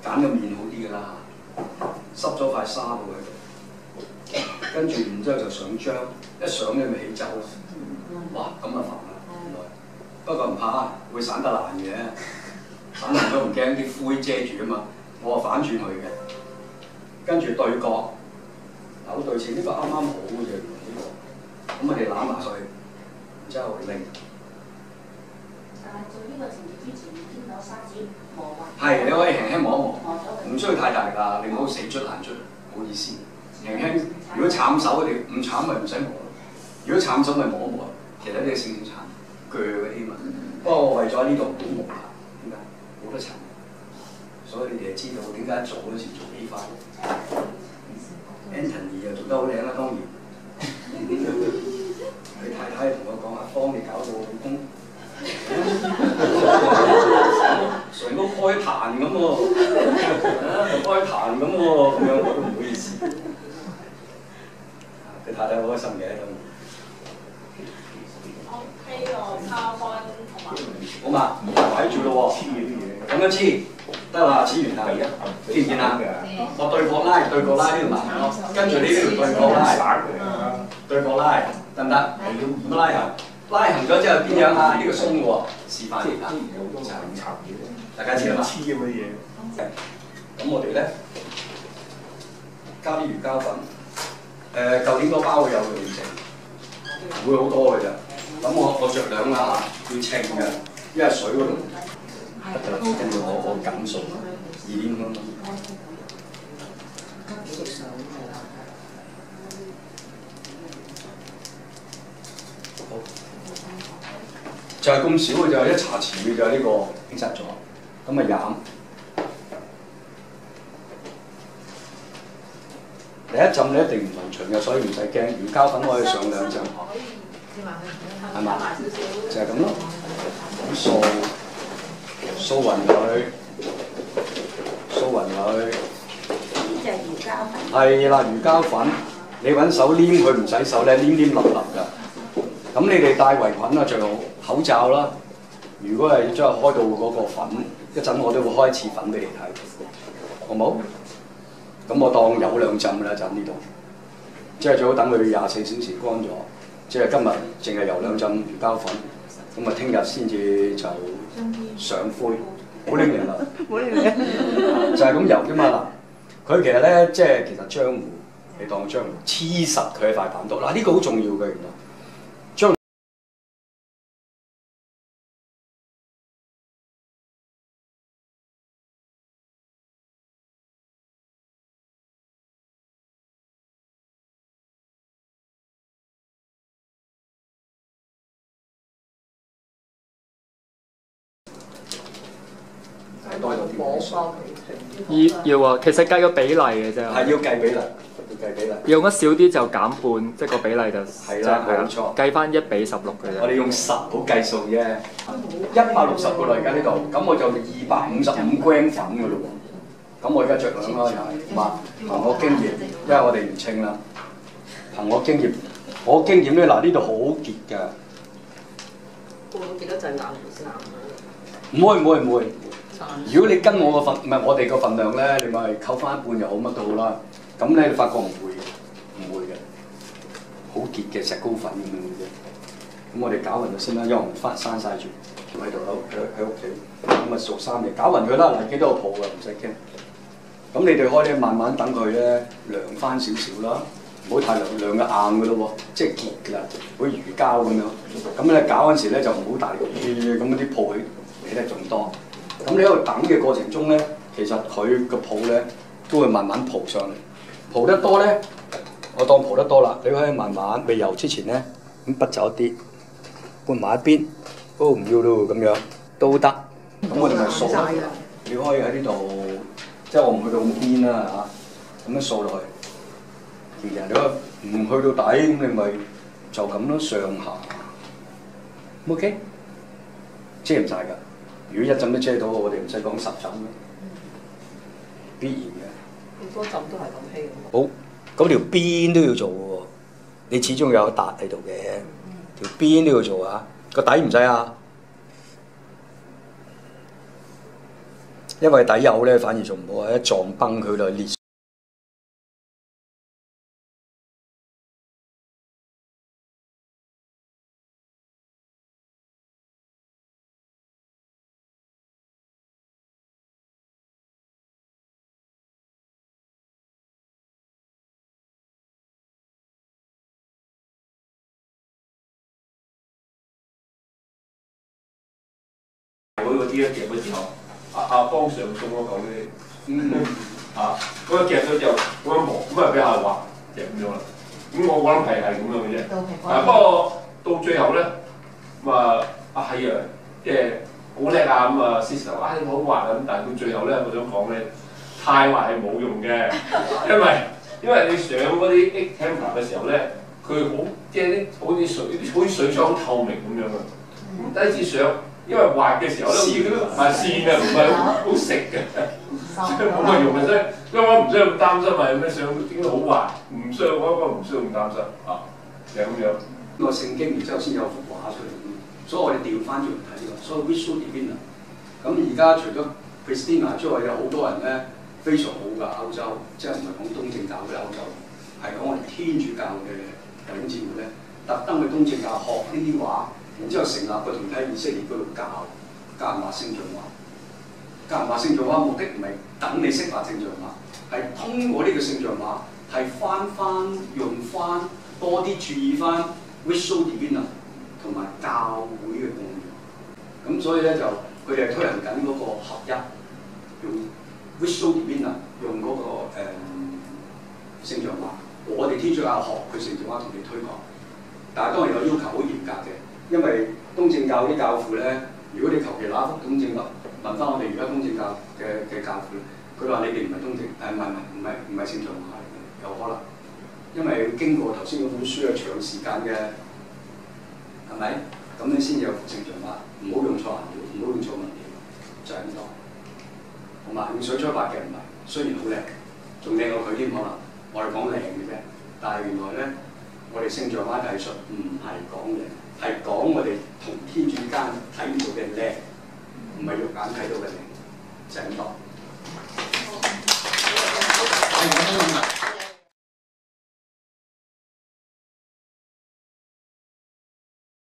揀個面好啲㗎啦，濕咗塊沙布喺度，跟住然之後就上漿，一上咧咪起皺啦。哇！咁啊煩啦，原來。不過唔怕，會散得爛嘅，散爛咗唔驚，啲灰遮住啊嘛。我反轉佢嘅，跟住對角扭對稱，呢個啱啱好嘅啫，呢個。咁我哋攬埋佢，然之後拎。但係做呢個程序之前，先攞砂紙磨滑。係，你可以輕輕磨一磨，唔需要太大力啦，你唔好死捽爛捽，冇意思。輕輕，如果慘手你唔慘咪唔使磨咯，如果慘手咪磨一磨。其實呢個少少殘，鋸嘅希文。不過我為咗喺呢度唔好磨啦，點解？冇得殘。所以你哋就知道點解做嗰時做幾快。Anthony 又做得好靚啦，當然。佢太太同我講啊，幫你搞到我老公。成個開壇咁喎，開壇咁喎，咁樣我都唔好意思。佢太太好開心嘅當然。OK 喎，抄翻同埋。好嘛，睇住咯喎，咁樣黐得啦，黐完啦而家，見唔見啊？我對角拉呢度埋咯，跟住呢條對角拉，對角拉得唔得？咁拉行。拉行咗之後點樣啊？呢個鬆嘅喎，示範嚟㗎，大家知啦嘛？黐咁嘅嘢。咁我哋咧加啲魚膠粉。舊年嗰包會有用剩，唔會好多嘅啫。咁我着量啦嚇，要稱嘅，因為水嗰度跟住我緊數2點5蚊。好。就係咁少嘅就係1茶匙嘅就係呢個冰實咗，咁啊飲。第一浸你一定唔勻循嘅，所以唔使驚。魚膠粉可以上2浸，係嘛？就係咁咯。咁掃勻佢，掃勻佢。呢隻魚膠粉。係啦，魚膠粉，你揾手黏佢唔洗手咧，黏黏立立㗎。咁你哋戴圍裙啊，最好口罩啦。如果係將佢開到嗰個粉，一陣我都會開一次粉俾你睇，好冇？咁我當有2浸啦，就喺呢度。即係最好等佢24小時乾咗。即係今日淨係游2浸魚膠粉，咁啊聽日先至就上灰，好拎嚟啦。就係咁游啫嘛嗱。佢其實咧，即係其實漿糊，你當漿糊黐實佢喺塊板度。嗱呢個好重要嘅原來。要啊，其實計個比例嘅啫。係要計比例，用得少啲就減半，即係個比例就係啦，冇錯。計翻1:16嘅啫。我哋用10好計數啫，160個啦而家呢度，咁我就255 gram 粉嘅咯喎。咁我而家着量啦，嘛憑我經驗，因為我哋唔稱啦。憑我經驗咧，嗱呢度好結㗎。幾多陣硬唔會。如果你跟我個份，唔係我哋個份量咧，你咪扣翻一半又好，乜都好啦。咁咧你發覺唔會嘅，好結嘅石膏粉咁樣嘅啫。咁我哋攪勻佢先啦，因為我閂晒住喺度喺屋企，咁啊做3嘢，攪勻佢啦，嗱幾多個泡㗎，唔使驚。咁你哋可以慢慢等佢咧涼翻少少啦，唔好太涼嘅硬㗎咯喎，即係結㗎啦，好似魚膠咁樣。咁咧攪嗰陣時咧就唔好大力，咁啲泡起得仲多。咁你喺度等嘅過程中咧，其實佢個泡咧都會慢慢泡上嚟。泡得多咧，我當泡得多啦，你可以慢慢未游之前咧咁筆走一啲，搬埋一邊，都唔要咯咁樣都得。咁我哋咪掃啦。你可以喺呢度，即係我唔去到咁邊啦嚇，咁樣掃落去。其實你話唔去到底，咁你咪就咁咯，上下。OK， 遮唔晒㗎。如果1浸都遮到，我哋唔使講10浸咯，必然嘅。好多浸都係咁稀。好，咁條邊都要做嘅喎，你始終有笪喺度嘅，條邊都要做啊，個底唔使啊。因為底油咧反而仲唔好，一撞崩佢就裂。嗰啲咧夾咗之後，當上送嗰嚿咧，嗰個夾咗之後咁樣磨，咁啊俾下滑夾咁樣啦。咁我諗係咁樣嘅啫。不過到最後咧，咁係啊，即係好叻啊咁啊 sister 你好滑啊咁，但係到最後咧，我想講咧，太滑係冇用嘅，因為你上嗰啲 egg temper 嘅時候咧，佢好即係啲好似水槍好透明咁樣啊。咁第一次上。因為滑嘅時候咧，好似嗰啲線啊，唔係好食嘅，所以冇乜用嘅，所以我唔需要咁擔心啊！有咩想點解好滑？唔需要，我唔需要咁擔心啊，就係咁樣。個聖經然之後先有幅畫出嚟，所以我哋調翻轉嚟睇呢個，所以 visual divina。咁而家除咗 Christina 之外，有好多人咧非常好㗎歐洲，即係唔係講東正教嘅歐洲，係講我哋天主教嘅弟兄姊妹咧，特登去東正教學呢啲畫。然之後成立個團體以色列嗰度教人畫聖像畫，教人畫聖像畫目的唔係等你識畫聖像畫，係通過呢個聖像畫係用翻多啲注意翻 visual divina 同埋教會嘅共融。咁所以咧就佢哋係推行緊嗰個合一，用 visual divina 用嗰、聖像畫。我哋天主教學佢聖像畫同你推廣，但係當然有要求好嚴格嘅。因為東正教啲教父咧，如果你求其拿幅東正教問翻我哋而家東正教嘅教父，佢話你哋唔係東正，唔係聖像畫嚟嘅，有可能，因為經過頭先嗰本書嘅長時間嘅，係咪？咁你先有聖像畫，唔好用錯顏料，唔好用錯物料，就係咁講。同埋用水彩畫嘅唔係，雖然好靚，仲靚過佢添可能。我哋講靚嘅啫，但係原來咧，我哋聖像畫藝術唔係講靚。係講我哋同天主間睇唔到嘅靚，唔係肉眼睇到嘅靚，就係咁講。